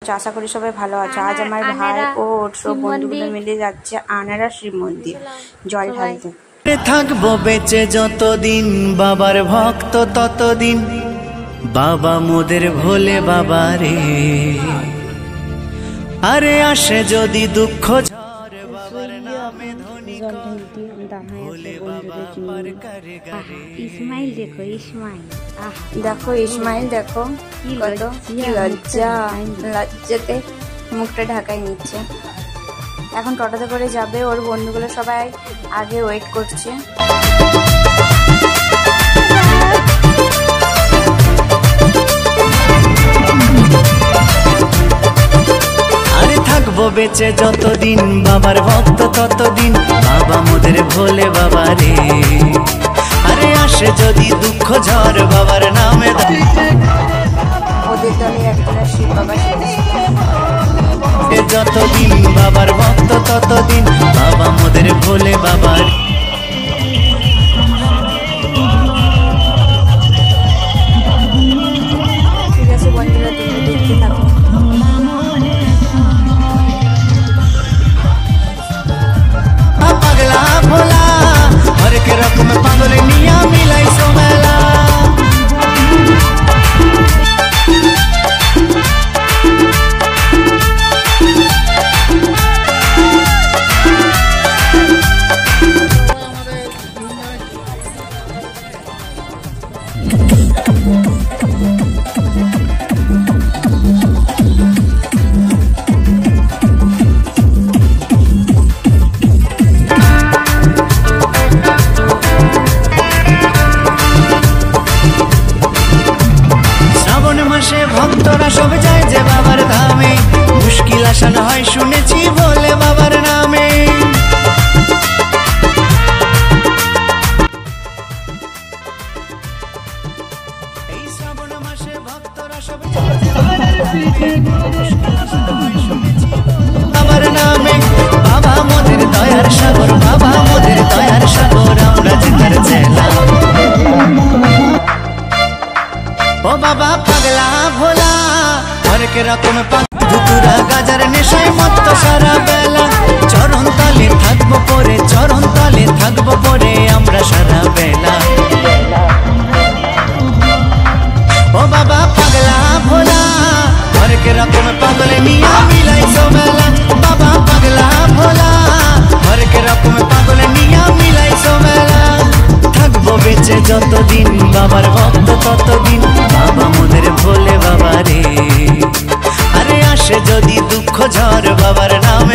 করছো? আশা করি সবাই ভালো আছো। আজ আমার ভাই ও ওর সব বন্ধুগুলো মিলে যাচ্ছে আনারা শিব মন্দির জল ঢালতে। থাকবো বেঁচে যতদিন, বাবার ভক্ত ততদিন, বাবা মোদের ভোলে বাবা রে। আরে আসে যদি দুঃখ ঝড়, বাবার নামে ধনী ভোলে বাবা পার করে গারে। ইসমাইল দেখো, ইসমাইল দেখো ইসমাইল দেখো কত কি লজ্জা, লজ্জাতে মুখটা ঢাকাই নিচ্ছে। এখন টোটোতে করে যাবে, ওর বন্ধুগুলো সবাই আগে ওয়েট করছে। আরে থাকবো বেঁচে যতদিন, বাবার ভক্ত ততদিন, বাবা মোদের ভোলে বাবা রে। আরে আসে যদি দুঃখ ঝড়, বাবার নামে ওদের দলে একজন শিব বাবা যতদিন, বাবার ভক্ত ততদিন, বাবা মোদের ভোলে বাবা রে। ঠিক আছে বন্ধুরা, তুমি দেখতে থাকো। পাগলা ভোলা হরেক রকম পাগলে নিয়া মিলাই সোমেলা। ভক্তরা সব যায় যে বাবার ধামে, মুশকিল আসান হয় শুনেছি বলে বাবার নামে। এই শ্রাবণ মাসে ভক্তরা সব বাবার নামে। বাবা মোদের দয়ার সাগর, বাবা মোদের দয়ার সাগর, আমরা জিতার জেলা। ও বাবা পাগলা ভোলা হরেক রকম ধুতুরা গাজার নেশায় মত্ত সারা বেলা। চরণ তলে থাকবো পরে, চরণ তলে থাকবো পরে আমরা সারা বেলা। ও বাবা পাগলা ভোলা হরেক রকম পাগলে নিয়া মিলাই সোমেলা। বাবা পাগলা ভোলা হরেক রকম পাগলে নিয়া মিলাই সোমেলা। থাকবো বেঁচে যতদিন, বাবার ভক্ত ততদিন, বাবা মোদের ভোলে বাবা রে। আরে আসে যদি দুঃখ ঝড়, বাবার নাম